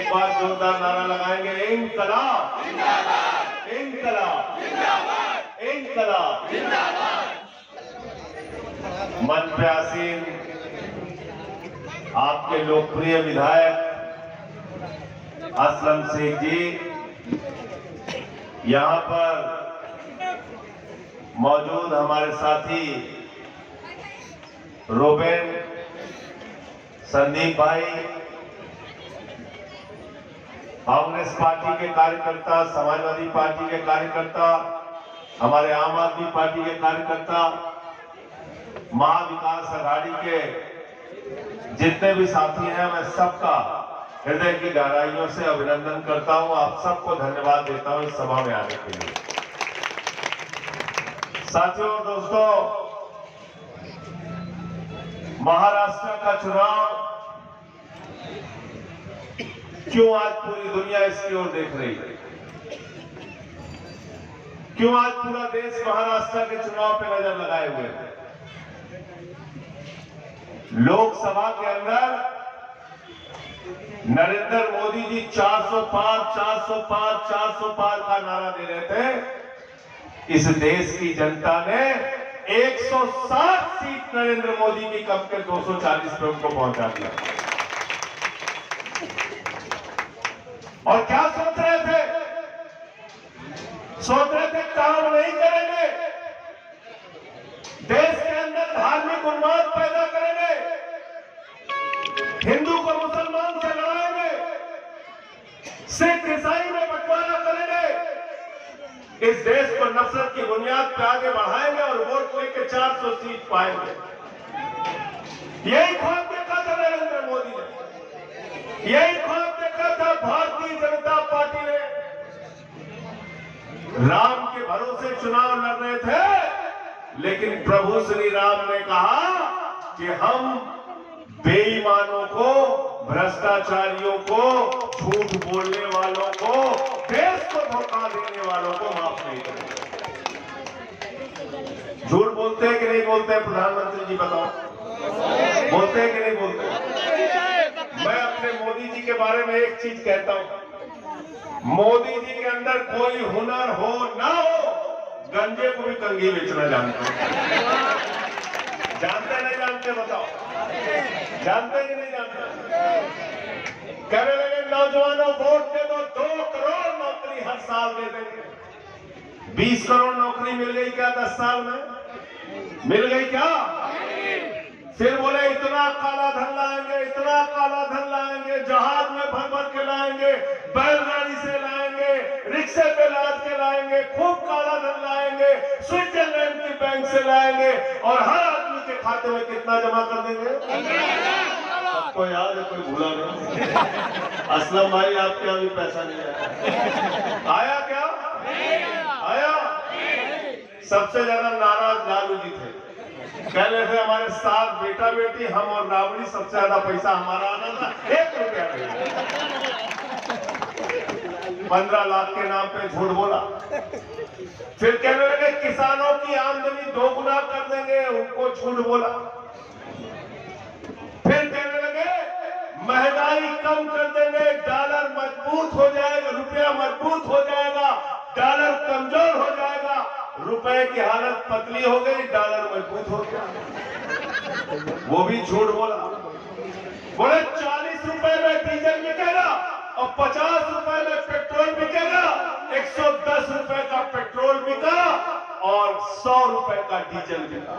एक बार जोरदार नारा लगाएंगे, इंकलाब जिंदाबाद, इंकलाब जिंदाबाद, इंकलाब जिंदाबाद। मंच पे आसीन आपके लोकप्रिय विधायक असलम शेख जी, यहाँ पर मौजूद हमारे साथी रोबेन, संदीप भाई, कांग्रेस पार्टी के कार्यकर्ता, समाजवादी पार्टी के कार्यकर्ता, हमारे आम आदमी पार्टी के कार्यकर्ता, महाविकास अघाड़ी के जितने भी साथी हैं, मैं सबका हृदय की गहराइयों से अभिनंदन करता हूं। आप सबको धन्यवाद देता हूं इस सभा में आने के लिए। साथियों और दोस्तों, महाराष्ट्र का चुनाव क्यों आज पूरी दुनिया इसकी ओर देख रही है? क्यों आज पूरा देश महाराष्ट्र के चुनाव पे नजर लगाए हुए है? लोकसभा के अंदर नरेंद्र मोदी जी 400 पार, 400 पार, 400 पार का नारा दे रहे थे। इस देश की जनता ने 160 सीट नरेंद्र मोदी की कम के 240 पे उनको पहुंचा दिया। और क्या सोच रहे थे? सोच रहे थे काम नहीं करेंगे, देश के अंदर धार्मिक उन्माद पैदा करेंगे, हिंदू को मुसलमान से लड़ाएंगे, सिख ईसाई में बंटवारा करेंगे, इस देश को नफरत की बुनियाद पर आगे बढ़ाएंगे और वोट लेके 400 सीट पाएंगे। यही ख्वाब देखा था नरेंद्र मोदी ने, यही ख्वाब देखा था भारतीय जनता पार्टी ने। राम के भरोसे चुनाव लड़ रहे थे, लेकिन प्रभु श्री राम ने कहा कि हम बेईमानों को, भ्रष्टाचारियों को, झूठ बोलने वालों को, देश को धोखा देने वालों को माफ नहीं करेंगे। झूठ बोलते हैं कि नहीं बोलते हैं? प्रधानमंत्री जी बताओ, बोलते हैं कि नहीं बोलते हैं? मैं अपने मोदी जी के बारे में एक चीज कहता हूं, मोदी जी के अंदर कोई हुनर हो ना हो, गंजे को भी कंघी बेचना जानते हैं। जानते नहीं जानते? बताओ, जानते कि नहीं जानते? कहने लगे नौजवानों वोट दे दो, 2 करोड़ नौकरी हर साल दे देंगे। 20 करोड़ नौकरी मिल गई क्या 10 साल में? मिल गई क्या? फिर बोले इतना काला धन लाएंगे, इतना काला धन लाएंगे, जहाज में भर भर के लाएंगे, बैलगाड़ी से लाएंगे, रिक्शे पे लाद के लाएंगे, खूब काला धन लाएंगे, स्विट्जरलैंड की बैंक से लाएंगे और हर आदमी के खाते में कितना जमा कर देंगे? सबको याद है, कोई भूला नहीं। असलम भाई आपके यहाँ भी पैसा नहीं आया? आया क्या? आया? सबसे ज्यादा नाराज लालू जी थे। कह रहे थे हमारे 7 बेटा बेटी, हम और राबड़ी, सबसे ज्यादा पैसा हमारा आना था, 1 रुपया नहीं। 15 लाख के नाम पे झूठ बोला। फिर कहने लगे किसानों की आमदनी 2 गुना कर देंगे, उनको झूठ बोला। फिर कहने लगे महंगाई कम कर देंगे, डॉलर मजबूत हो जाएगा, रुपया मजबूत हो जाएगा, डॉलर कमजोर हो जाएगा। रुपए की हालत पतली हो गई, डॉलर मजबूत हो गया। वो भी झूठ बोला। बोले 40 रुपए में डीजल बिकेगा और 50 रुपए में पेट्रोल बिकेगा। 110 रुपए का पेट्रोल बिका और 100 रुपए का डीजल बिका।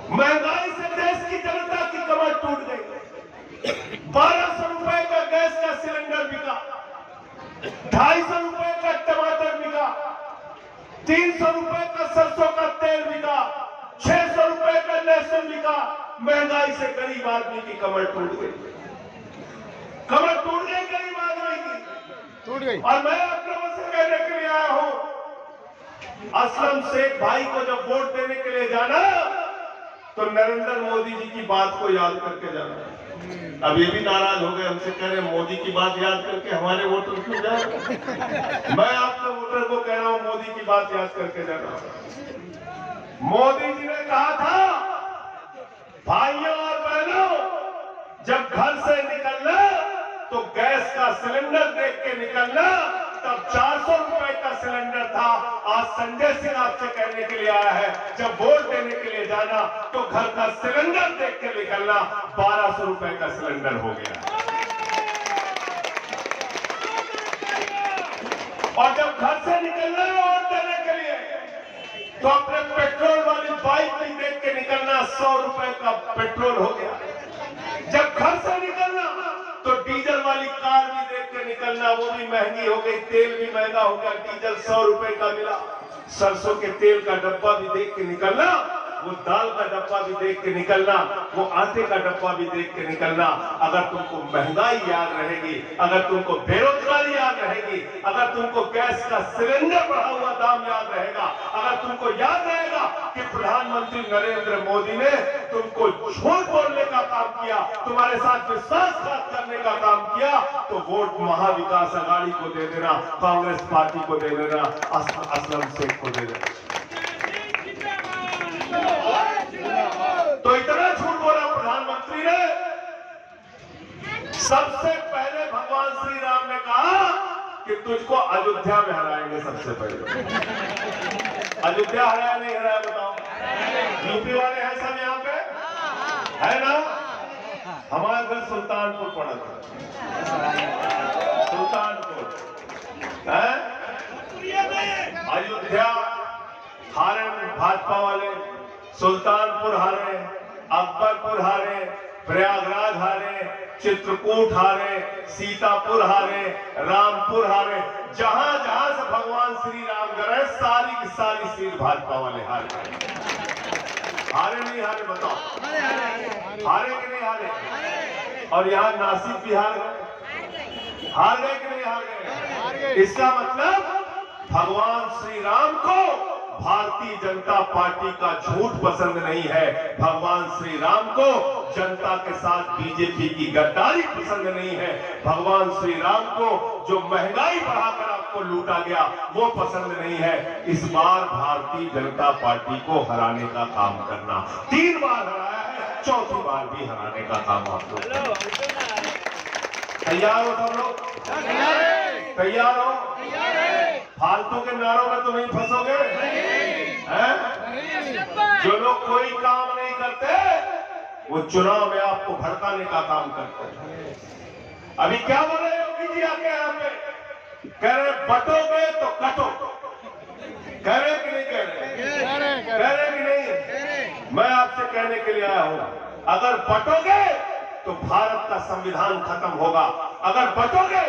महंगाई से देश की जनता की कमर टूट गई। 1200 रुपए का गैस का सिलेंडर बिका, 250 रुपए का टमाटर बिका, 300 रुपए का सरसों का तेल बिका, 600 रुपए का लहसुन बिका। महंगाई से गरीब आदमी की कमर टूट गई, कमर टूट गई गरीब आदमी की, टूट गई। और मैं आप लोगों से कहने के लिए आया हूं, असलम शेख भाई को जब वोट देने के लिए जाना तो नरेंद्र मोदी जी की बात को याद करके जाना। अब ये भी नाराज हो गए, हमसे कह रहे मोदी की बात याद करके हमारे वोटर क्यों जाए? मैं आपके वोटर को कह रहा हूं मोदी की बात याद करके जाना। मोदी जी ने कहा था भाइयों और बहनों, जब घर से निकलना गैस का सिलेंडर देख के निकलना। तब 400 रुपए का सिलेंडर था। आज संजय सिंह आपसे कहने के लिए आया है, जब वोट देने के लिए जाना तो घर का सिलेंडर देख के निकलना। 1200 रुपए का सिलेंडर हो गया। और जब घर से निकलना है वोट देने के लिए तो अपने पेट्रोल वाली बाइक भी देख के निकलना। 100 रुपए का पेट्रोल हो गया। जब घर से निकलना तो डीजल वाली कार भी देख के निकलना, वो भी महंगी हो गई। तेल भी महंगा हो गया, डीजल 100 रुपए का मिला। सरसों के तेल का डब्बा भी देख के निकलना, वो दाल का डब्बा भी देख के निकलना, वो आटे का डब्बा भी देख के निकलना। अगर तुमको महंगाई याद रहेगी, अगर तुमको बेरोजगारी याद रहेगी, अगर तुमको गैस का सिलेंडर बढ़ा हुआ दाम याद रहेगा, अगर तुमको याद रहेगा कि प्रधानमंत्री नरेंद्र मोदी ने तुमको झूठ बोलने का काम किया, तुम्हारे साथ विश्वासघात करने का काम किया, तो वोट महाविकास अघाड़ी को दे देना, कांग्रेस पार्टी को दे देना, असलम शेख को दे देना। तो इतना झूठ बोला प्रधानमंत्री ने। सबसे पहले भगवान श्री राम ने कहा कि तुझको अयोध्या में हराएंगे। सबसे पहले अयोध्या हराया नहीं हराया बताओ? यूपी वाले हैं सब यहाँ पे, है ना? हमारे घर सुल्तानपुर पड़ा था, सुल्तानपुर है। अयोध्या हारे भाजपा वाले, सुल्तानपुर हारे, अकबरपुर हारे, प्रयागराज हारे, चित्रकूट हारे, सीतापुर हारे, रामपुर हारे। जहां जहां से भगवान श्री राम गए सारी की सारी सीट भाजपा वाले हारे। हारे नहीं हारे बताओ? हारे कि नहीं हारे? और यहाँ नासिक भी हार गए। हार गए कि नहीं हार गए? इसका मतलब भगवान श्री राम को भारतीय जनता पार्टी का झूठ पसंद नहीं है। भगवान श्री राम को जनता के साथ बीजेपी की गद्दारी पसंद नहीं है। भगवान श्री राम को जो महंगाई बढ़ाकर आपको लूटा गया वो पसंद नहीं है। इस बार भारतीय जनता पार्टी को हराने का काम करना। 3 बार हराया है, चौथी बार भी हराने का काम आप लोग। तैयार हो सब लोग? तैयार हो? फालतू के नारों में तो नहीं फंसोगे? जो लोग कोई काम नहीं करते वो चुनाव में आपको भड़काने का काम करते हैं। अभी क्या बोल रहे योगी जी आके यहाँ पे? कह रहे बटोगे तो कटो। कह रहे कि नहीं कह रहे? कह रहे कि नहीं? मैं आपसे कहने के लिए आया हूं, अगर बटोगे तो भारत का संविधान खत्म होगा। अगर बटोगे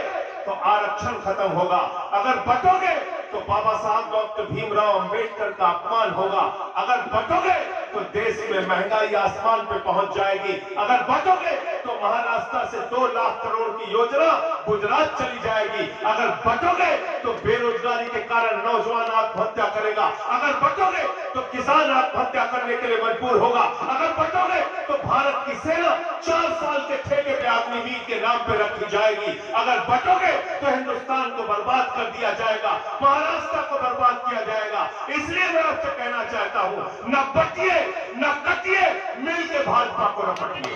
तो आरक्षण खत्म होगा। अगर बटोगे तो बाबा साहब डॉक्टर भीमराव अंबेडकर का अपमान होगा। अगर बटोगे तो देश में महंगाई आसमान पे पहुंच जाएगी। अगर बटोगे तो महाराष्ट्र से 2 लाख करोड़ की योजना गुजरात चली जाएगी। अगर बटोगे तो बेरोजगारी के कारण नौजवान आत्महत्या करेगा। अगर बटोगे तो किसान आत्महत्या करने के लिए मजबूर होगा। अगर बटोगे तो भारत की सेना 4 साल के ठेके पे अग्निवीर के नाम पे रखी जाएगी। अगर बटोगे तो हिंदुस्तान को बर्बाद कर दिया जाएगा, महाराष्ट्र को बर्बाद किया जाएगा। इसलिए मैं आपसे कहना चाहता हूं, न बटिए न कटिए, मिलकर भाजपा को रपटिए।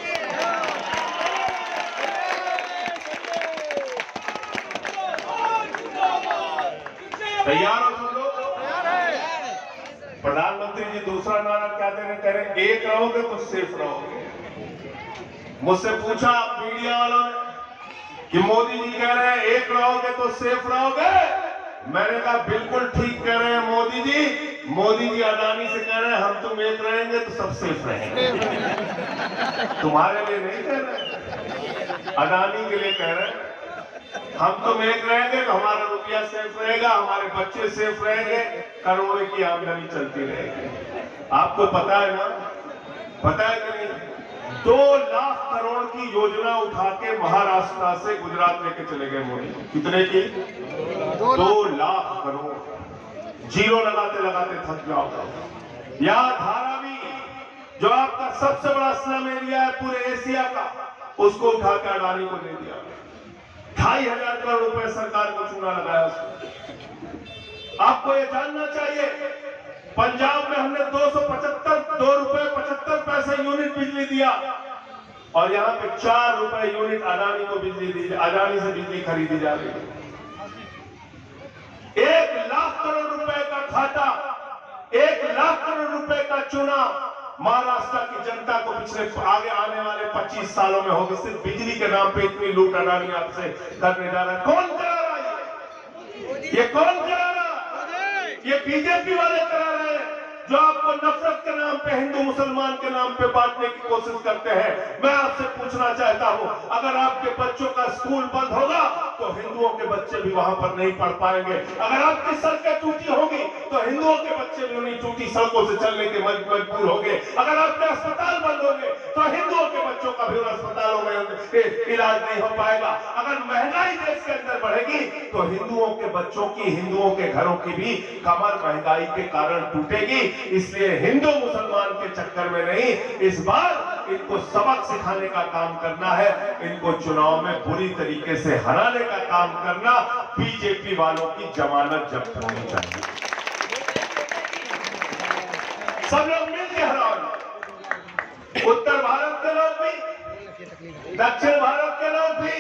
तैयार हो सब लोग? प्रधानमंत्री जी दूसरा नारा क्या देने कह रहे? एक रहोगे तो सेफ रहोगे। मुझसे पूछा मीडिया वालों ने कि मोदी जी कह रहे हैं एक रहोगे तो सेफ रहोगे। मैंने कहा बिल्कुल ठीक कह रहे हैं मोदी जी। मोदी जी अडानी से कह रहे हैं हम तुम एक रहेंगे तो सब सेफ रहेंगे। तुम्हारे लिए नहीं कह रहे, अडानी के लिए कह रहे हैं। हम तुम एक रहेंगे तो हमारा रुपया सेफ रहेगा, हमारे बच्चे सेफ रहेंगे, करोड़ों की आमदनी चलती रहेगी। आपको पता है ना? पता है कि नहीं? 2 लाख करोड़ की योजना उठा के महाराष्ट्र से गुजरात लेके चले गए मोदी। कितने की? 2 लाख करोड़। जीरो लगाते लगाते थक जाओ। या धारावी जो आपका सबसे बड़ा स्लम एरिया है पूरे एशिया का, उसको उठा के अडानी को दे दिया। 2500 करोड़ रुपए सरकार को चूना लगाया उसको। आपको ये जानना चाहिए, पंजाब में हमने 2 रुपए 75 पैसे यूनिट बिजली दिया। और यहाँ पे 4 रुपए यूनिट अडानी को अडानी से बिजली खरीदी जा रही है। 1 लाख करोड़ रुपए का घाटा, 1 लाख करोड़ रुपए का चूना महाराष्ट्र की जनता को पिछले आगे आने वाले 25 सालों में होगी। सिर्फ बिजली के नाम पे इतनी लूट अडानी आपसे करने जा रहा है। कौन करा रहा है? ये कौन करा रहा है? ये बीजेपी वाले करा रहे हैं, जो आपको नफरत के नाम पे, हिंदू मुसलमान के नाम पे बांटने की कोशिश करते हैं। मैं आपसे पूछना चाहता हूं, अगर आपके बच्चों का स्कूल बंद होगा तो हिंदुओं के बच्चे भी वहां पर नहीं पढ़ पाएंगे। अगर आपकी सड़कें टूटी होगी तो हिंदुओं के बच्चे भी उन्हीं टूटी सड़कों से चलने के मजबूर होंगे। अगर आपके अस्पताल बंद होंगे तो हिंदुओं के बच्चों का भी उन अस्पतालों में इलाज नहीं हो पाएगा। अगर महंगाई देश के अंदर बढ़ेगी तो हिंदुओं के बच्चों की, हिंदुओं के घरों की भी कमर महंगाई के कारण टूटेगी। इसलिए हिंदू मुसलमान के चक्कर में नहीं, इस बार इनको सबक सिखाने का काम करना है। इनको चुनाव में बुरी तरीके से हराने का काम करना। बीजेपी वालों की जमानत जब्त होनी चाहिए। सब लोग मिलकर हराओ। उत्तर भारत के लोग भी, दक्षिण भारत के लोग भी,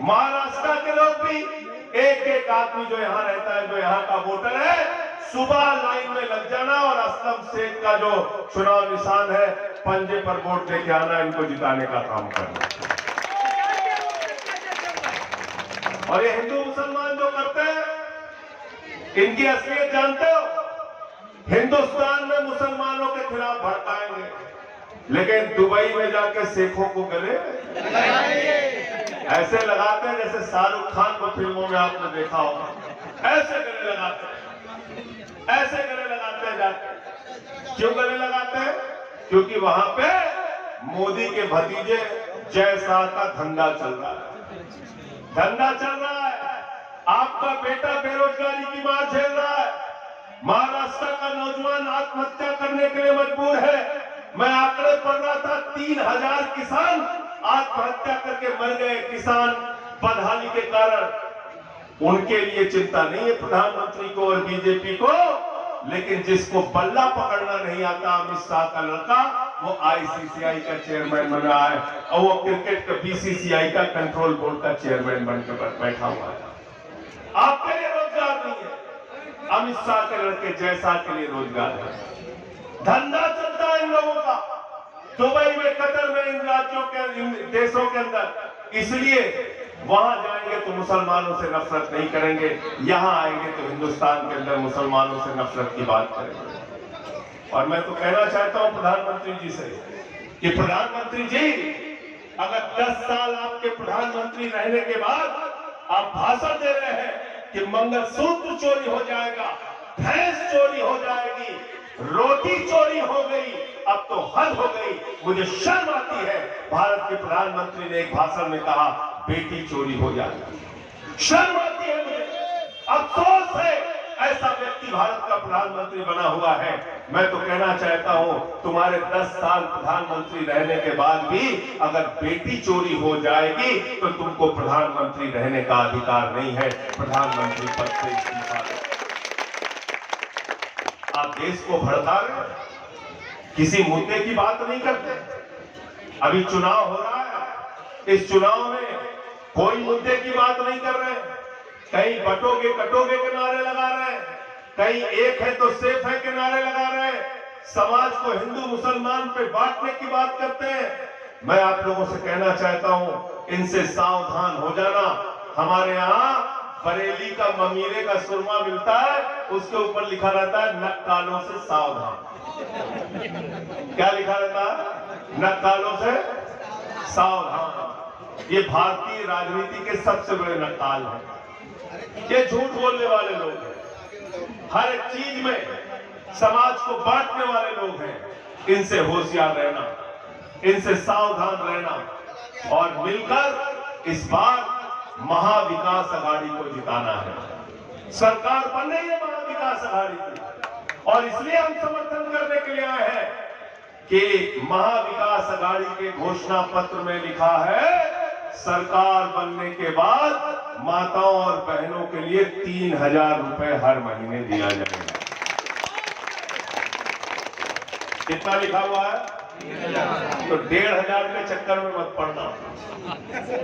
महाराष्ट्र के लोग भी, एक आदमी जो यहाँ रहता है, जो यहाँ का वोटर है, सुबह लाइन में लग जाना और असलम शेख का जो चुनाव निशान है पंजे पर वोट लेके आना, इनको जिताने का काम करना। और ये हिंदू मुसलमान जो करते हैं, इनकी असलियत जानते हो? हिंदुस्तान में मुसलमानों के खिलाफ भड़काएंगे, लेकिन दुबई में जाके शेखों को गले ऐसे लगाते हैं जैसे शाहरुख खान को फिल्मों में आपने देखा होगा। ऐसे गले लगाते हैं, ऐसे गले लगाते हैं जाके। क्यों गले लगाते हैं? क्योंकि वहां पे मोदी के भतीजे जय शाह का धंधा चल रहा है, धंधा चल रहा है। आपका बेटा बेरोजगारी की मार झेल रहा है। महाराष्ट्र का नौजवान आत्महत्या करने के लिए मजबूर है। मैं आंकड़े पढ़ रहा था, 3000 किसान आत्महत्या करके मर गए, किसान बदहाली के कारण। उनके लिए चिंता नहीं है प्रधानमंत्री को और बीजेपी को, लेकिन जिसको बल्ला पकड़ना नहीं आता, अमित शाह का लड़का, वो आईसीसीआई का चेयरमैन बना है और वो क्रिकेट का बीसीसीआई का कंट्रोल बोर्ड का चेयरमैन बनकर बैठा हुआ है। आपके लिए रोजगार नहीं है, अमित शाह के लड़के जय शाह के लिए रोजगार है। धंधा चलता है इन लोगों का, दुबई में, कतर में, इन राज्यों के, इन देशों के अंदर। इसलिए वहां जाएंगे तो मुसलमानों से नफरत नहीं करेंगे, यहां आएंगे तो हिंदुस्तान के अंदर मुसलमानों से नफरत की बात करेंगे। और मैं तो कहना चाहता हूं प्रधानमंत्री जी से कि प्रधानमंत्री जी, अगर 10 साल आपके प्रधानमंत्री रहने के बाद आप भाषण दे रहे हैं कि मंगलसूत्र चोरी हो जाएगा, भैंस चोरी हो जाएगी, रोटी चोरी हो गई, अब तो हद हो गई। मुझे शर्म आती है, भारत के प्रधानमंत्री ने एक भाषण में कहा बेटी चोरी हो जाएगी। शर्म आती है मुझे, अफसोस है ऐसा व्यक्ति भारत का प्रधानमंत्री बना हुआ है। मैं तो कहना चाहता हूं, तुम्हारे 10 साल प्रधानमंत्री रहने के बाद भी अगर बेटी चोरी हो जाएगी तो तुमको प्रधानमंत्री रहने का अधिकार नहीं है। प्रधानमंत्री पद से इस्तीफा दो। आप देश को भड़का रहे हैं, किसी मुद्दे की बात नहीं करते। अभी चुनाव हो रहा है, इस चुनाव में कोई मुद्दे की बात नहीं कर रहे। कहीं बटोगे कटोगे के नारे लगा रहे हैं, कहीं एक है तो सेफ है के नारे लगा रहे हैं, समाज को हिंदू मुसलमान पे बांटने की बात करते हैं। मैं आप लोगों से कहना चाहता हूं, इनसे सावधान हो जाना। हमारे यहाँ बरेली का ममीरे का सुरमा मिलता है, उसके ऊपर लिखा रहता है नक्कालों से सावधान। क्या लिखा रहता है? नक्कालों से सावधान। ये भारतीय राजनीति के सबसे बड़े नक्काल हैं। ये झूठ बोलने वाले लोग हैं, हर एक चीज में समाज को बांटने वाले लोग हैं। इनसे होशियार रहना, इनसे सावधान रहना और मिलकर इस बार महाविकास अघाड़ी को जिताना है। सरकार बन रही है महाविकास अघाड़ी की, और इसलिए हम समर्थन करने के लिए आए हैं कि महाविकास अघाड़ी के घोषणा पत्र में लिखा है, सरकार बनने के बाद माताओं और बहनों के लिए 3000 रुपए हर महीने दिया जाएगा। कितना लिखा हुआ है? तो 1500 के चक्कर में मत पड़ना।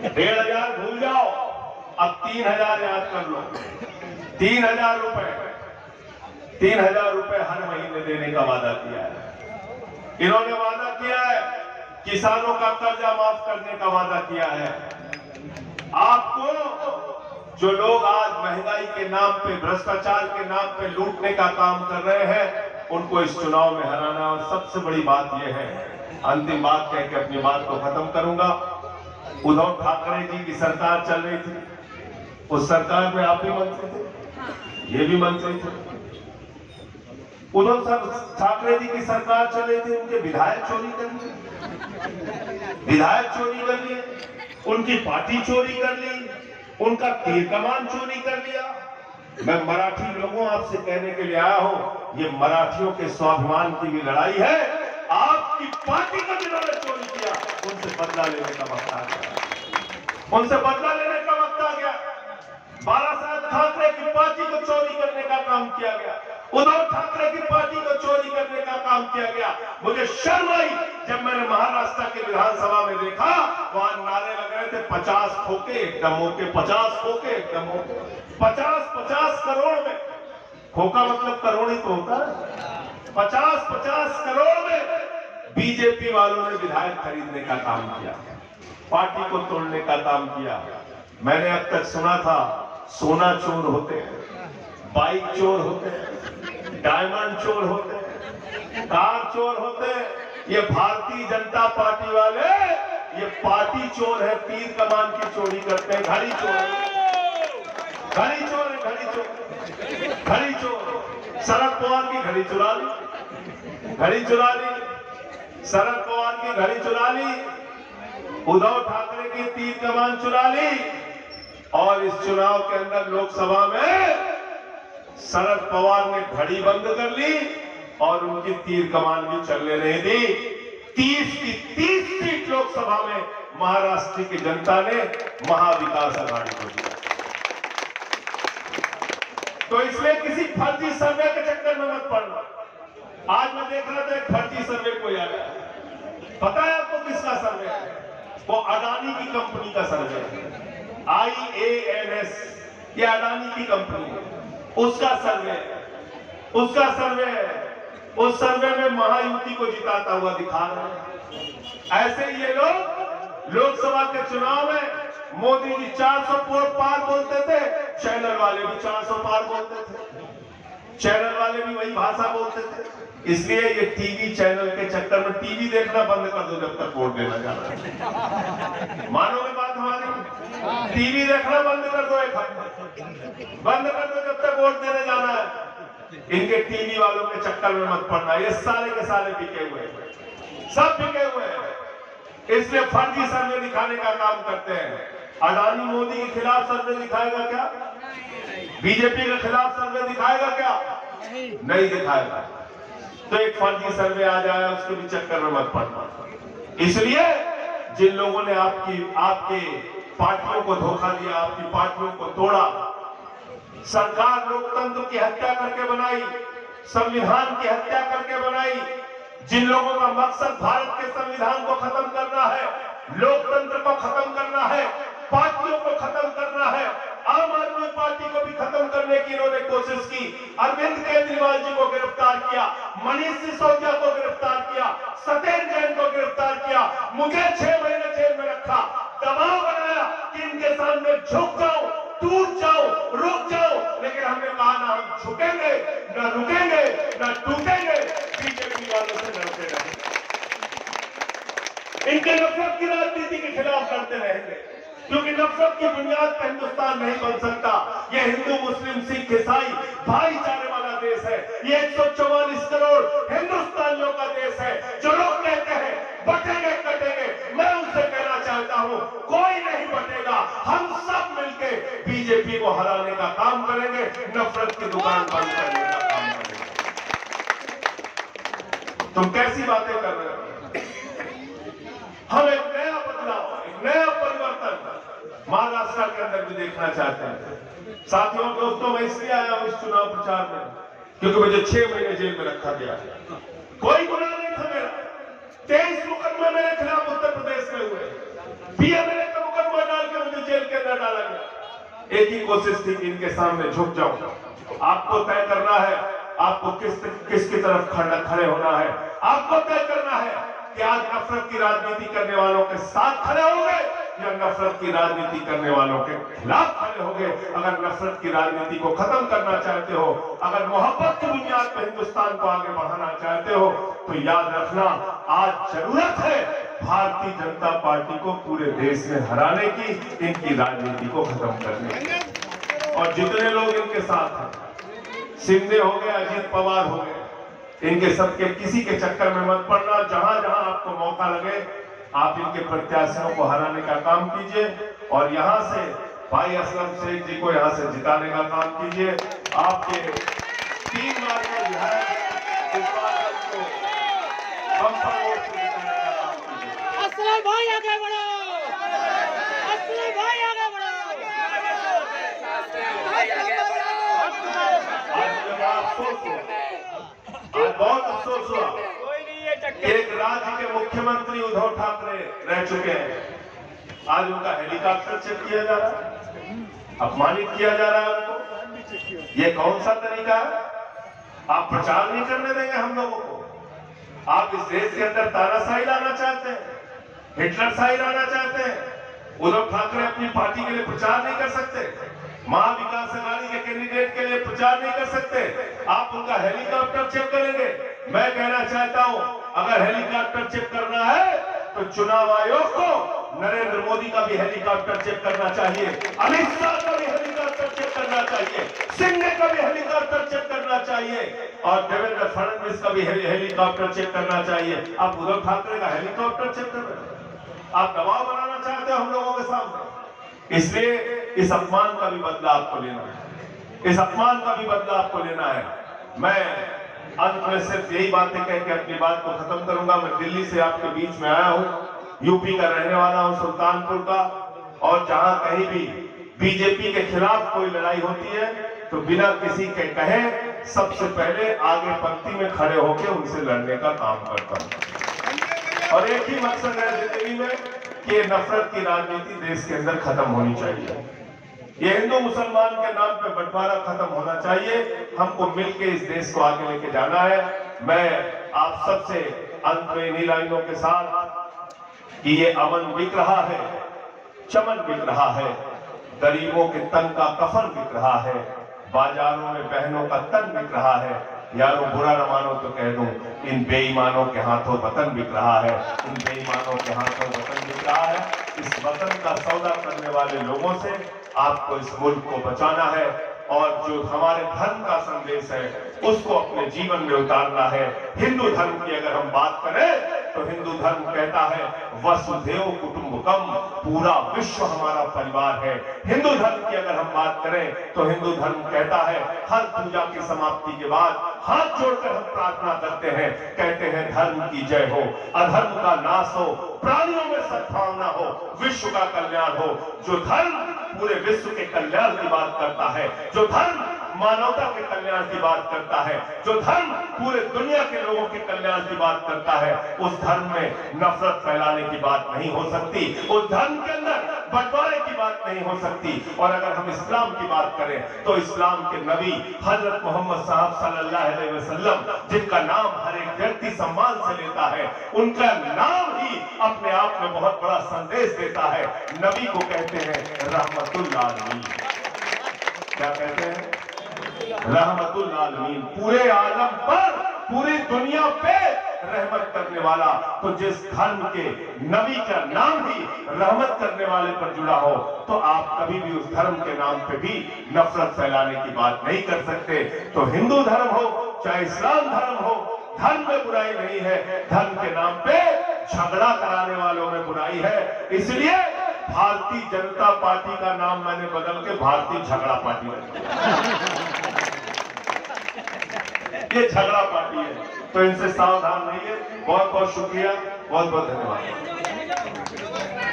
1500 भूल जाओ, अब 3000 याद कर लो। 3000 रुपए हर महीने देने का वादा किया है। इन्होंने वादा किया है किसानों का कर्जा माफ करने का वादा किया है। आपको जो लोग आज महंगाई के नाम पे, भ्रष्टाचार के नाम पे लूटने का काम कर रहे हैं, उनको इस चुनाव में हराना। और सबसे बड़ी बात यह है, अंतिम बात कह के अपनी बात को खत्म करूंगा। उद्धव ठाकरे जी की सरकार चल रही थी, उस सरकार में आप भी मंत्री थे, ये भी मंत्री थे। उद्धव ठाकरे जी की सरकार चल रही थी, उनके विधायक चोरी कर लिए, उनकी पार्टी चोरी कर ली, उनका तीर कमान चोरी कर लिया। मैं मराठी लोगों आपसे कहने के लिए आया हूं, ये मराठियों के स्वाभिमान की भी लड़ाई है। आपकी पार्टी को जिन्होंने चोरी किया, उनसे बदला लेने का वक्त आ गया, उनसे बदला लेने का वक्त आ गया। बाला साहब ठाकरे की पार्टी को चोरी करने का काम किया गया, उद्धव ठाकरे की पार्टी को चोरी करने का काम किया गया। मुझे शर्म आई जब मैंने महाराष्ट्र के विधानसभा में देखा, वहां नारे लग रहे थे 50 खोके एकदम होके, 50 खोके एकदम होके, 50 करोड़ में। खोका मतलब करोड़ ही तो होता है। 50 करोड़ में बीजेपी वालों ने विधायक खरीदने का काम किया, पार्टी को तोड़ने का काम किया। मैंने अब तक सुना था सोना चोर होते हैं, बाइक चोर होते हैं, डायमंड चोर होते हैं, कार चोर होते हैं। ये भारतीय जनता पार्टी वाले ये पार्टी चोर है, तीर कमान की चोरी करते हैं, घड़ी चोर है, घड़ी चोर है, घड़ी चोर। शरद पवार की घड़ी चुरा ली, शरद पवार की घड़ी चुरा ली, उद्धव ठाकरे की तीर कमान चुरा ली। और इस चुनाव के अंदर लोकसभा में शरद पवार ने घड़ी बंद कर ली और उनकी तीर कमान भी चलने नहीं दी। 30 की 30 सीट लोकसभा में महाराष्ट्र की जनता ने महाविकास आघाड़ी को दिया। तो इसलिए किसी फर्जी सर्वे के चक्कर में मत पड़ना। आज मैं देख रहा था एक फर्जी सर्वे कोई आया, पता है आपको किसका सर्वे है? वो अडानी की कंपनी का सर्वे है, IANS, ये अडानी की कंपनी है, उसका सर्वे है। उस सर्वे में महायुति को जिताता हुआ दिखा रहे हैं। ऐसे ये लोग लोकसभा के चुनाव में मोदी जी 400 पार बोलते थे, चैनल वाले भी 400 पार बोलते थे, चैनल वाले भी वही भाषा बोलते थे। इसलिए ये टीवी चैनल के चक्कर में टीवी देखना बंद कर दो जब तक वोट देना जाना है। मानोगे बात हमारी? टीवी देखना बंद कर दो, एक हफ्ते बंद कर दो जब तक वोट देने जाना है। इनके टीवी वालों के चक्कर में मत पड़ना, ये सारे के सारे बिके हुए हैं, सब बिके हुए हैं। इसलिए फर्जी सर्वे दिखाने का काम करते हैं। अडानी मोदी के खिलाफ सर्वे दिखाएगा क्या? बीजेपी के खिलाफ सर्वे दिखाएगा क्या? नहीं दिखाएगा। तो एक फर्जी सर्वे आ जाए उसके भी चक्कर में मत पड़ना। इसलिए जिन लोगों ने आपके पार्टियों को धोखा दिया, आपकी पार्टियों को तोड़ा, सरकार लोकतंत्र की हत्या करके बनाई, संविधान की हत्या करके बनाई। जिन लोगों का मकसद भारत के संविधान को खत्म करना है, लोकतंत्र को खत्म करना है, पार्टियों को खत्म करना है, आम आदमी पार्टी को भी खत्म करने की इन्होंने कोशिश की। अरविंद केजरीवाल जी को गिरफ्तार किया, मनीष सिसोदिया को गिरफ्तार किया, सत्येंद्र जैन को गिरफ्तार किया, मुझे 6 महीने जेल में रखा, दबाव बनाया कि इनके सामने झुक जाऊं, टूट जाऊं, रुक जाऊं। लेकिन हमने कहा ना हम झुकेंगे, ना रुकेंगे, ना टूटेंगे, बीजेपी वालों से लड़ते रहेंगे, इनके नफरत की राजनीति के खिलाफ लड़ते रहेंगे। क्योंकि नफरत की बुनियाद पर हिंदुस्तान नहीं बन सकता। यह हिंदू, मुस्लिम, सिख, ईसाई भाईचारे वाला देश है। ये 144 करोड़ हिंदुस्तानियों का देश है। जो लोग कहते हैं बटेंगे कटेंगे, मैं उनसे कहना चाहता हूं कोई नहीं बटेगा। हम सब मिलकर बीजेपी को हराने का काम करेंगे, नफरत की दुकान बंद करने का काम करेंगे। तुम कैसी बातें कर रहे हो? हम एक नया बदलाव, एक नया परिवर्तन महाराष्ट्र के अंदर भी देखना चाहते हैं। साथियों, दोस्तों, मैं इसलिए आया हूं इस चुनाव प्रचार में क्योंकि मुझे 6 महीने जेल में रखा गया। कोई गुनाह नहीं था मेरा, 23 मुकदमे मेरे खिलाफ उत्तर प्रदेश में हुए, पीएमएलए का मुकदमा डाल के मुझे जेल के अंदर डाला गया। एक ही कोशिश थी कि इनके सामने झुक जाऊं। आपको तय करना है आपको किसकी तरफ खड़े होना है। आपको तय करना है कि आज नफरत की राजनीति करने वालों के साथ खड़े होंगे या नफरत की राजनीति करने वालों के खिलाफ खड़े होंगे। अगर नफरत की राजनीति को खत्म करना चाहते हो, अगर मोहब्बत की बुनियाद पर हिंदुस्तान को आगे बढ़ाना चाहते हो, तो याद रखना आज जरूरत है भारतीय जनता पार्टी को पूरे देश में हराने की, इनकी राजनीति को खत्म करने की। और जितने लोग इनके साथ हैं, शिंदे हो गए, अजीत पवार हो गए, इनके सबके किसी के चक्कर में मत पड़ना। जहां जहां आपको मौका लगे आप इनके प्रत्याशियों को हराने का काम कीजिए और यहां से भाई असलम शेख जी को यहां से जिताने का काम कीजिए। आपके 3 बार का विधायक इस बार को बम्पर वोट से जिताने का काम कीजिए। असलम भाई आगे बढ़ो, असलम भाई आगे बढ़ो, आज बहुत अफसोस हुआ, एक राज्य के मुख्यमंत्री उद्धव ठाकरे रह चुके हैं, आज उनका हेलीकॉप्टर चेक किया जा रहा है, अपमानित किया जा रहा है उनको। ये कौन सा तरीका है? आप प्रचार नहीं करने देंगे हम लोगों को। आप इस देश के अंदर तानाशाही लाना चाहते हैं, हिटलरशाही लाना चाहते हैं। उद्धव ठाकरे अपनी पार्टी के लिए प्रचार नहीं कर सकते, महाविकास अघाड़ी के कैंडिडेट के लिए प्रचार नहीं कर सकते। आप उनका हेलीकॉप्टर चेक करेंगे। मैं कहना चाहता हूं, अगर हेलीकॉप्टर चेक करना है तो चुनाव आयोग को नरेंद्र मोदी का भी हेलीकॉप्टर चेक करना चाहिए, अमित शाह का भी हेलीकॉप्टर चेक करना चाहिए, सिंह का भी हेलीकॉप्टर चेक करना चाहिए और देवेंद्र फडणवीस का भी हेलीकॉप्टर चेक करना चाहिए। आप उद्धव ठाकरे का हेलीकॉप्टर चेक कर रहे हैं, आप दबाव बनाना चाहते हो हम लोगों के सामने। इसलिए इस अपमान का भी बदला आपको लेना है, इस अपमान का भी बदला आपको लेना है। मैं अंत में सिर्फ यही बातें कह के अपनी बात को खत्म करूंगा। मैं दिल्ली से आपके बीच में आया हूं, यूपी का रहने वाला हूं, सुल्तानपुर का, और जहां कहीं भी बीजेपी के खिलाफ कोई लड़ाई होती है तो बिना किसी के कहे सबसे पहले आगे पंक्ति में खड़े होकर उनसे लड़ने का काम करता हूं। और एक ही मकसद है जिंदगी में कि नफरत की राजनीति देश के अंदर खत्म होनी चाहिए। ये हिंदू मुसलमान के नाम पे बंटवारा खत्म होना चाहिए। हमको मिलकर इस देश को आगे लेके जाना है। मैं आप सबसे अंत में इन्हीं लाइनों के साथ कि ये अमन बिक रहा है, चमन बिक रहा है, गरीबों के तन का कफन बिक रहा है, बाजारों में बहनों का तन बिक रहा है। यारों बुरा न मानो तो कह दूं, इन बेईमानों के हाथों वतन बिक रहा है, इन बेईमानों के हाथों वतन बिक रहा है। इस वतन का सौदा करने वाले लोगों से आपको इस मुल्क को बचाना है और जो हमारे धर्म का संदेश है उसको अपने जीवन में उतारना है। हिंदू धर्म की अगर हम बात करें तो हिंदू धर्म कहता है वसुधैव कुटुंबकम, पूरा विश्व हमारा परिवार है। हिंदू धर्म की अगर हम बात करें तो हिंदू धर्म कहता है हर पूजा की समाप्ति के बाद हाथ जोड़कर हम प्रार्थना करते हैं, कहते हैं धर्म की जय हो, अधर्म का नाश हो, प्राणियों में सद्भावना हो, विश्व का कल्याण हो। जो धर्म पूरे विश्व के कल्याण की बात करता है, जो धर्म मानवता के कल्याण की बात करता है, जो धर्म पूरे दुनिया के लोगों के कल्याण की बात करता है, उस धर्म में नफरत फैलाने की बात नहीं हो सकती, उस धर्म के अंदर बंटवारे की बात नहीं हो सकती। और अगर हम इस्लाम की बात करें तो इस्लाम के नबी हजरत मोहम्मद साहब सल्लल्लाहु अलैहि वसल्लम, जिनका नाम हर एक व्यक्ति सम्मान से लेता है, उनका नाम ही अपने आप में बहुत बड़ा संदेश देता है। नबी को कहते हैं रहमतुल आलमीन। क्या कहते हैं? रहमतुल आलमीन, पूरे आलम पर, पूरी दुनिया पे रहमत करने वाला। तो जिस धर्म के नबी का नाम ही रहमत करने वाले पर जुड़ा हो तो आप कभी भी उस धर्म के नाम पे भी नफरत फैलाने की बात नहीं कर सकते। तो हिंदू धर्म हो चाहे इस्लाम धर्म हो, धर्म में बुराई नहीं है, धर्म के नाम पे झगड़ा कराने वालों में बुराई है। इसलिए भारतीय जनता पार्टी का नाम मैंने बदल के भारतीय झगड़ा पार्टी ये झगड़ा पार्टी है, तो इनसे सावधान रहिए। बहुत बहुत शुक्रिया, बहुत बहुत धन्यवाद।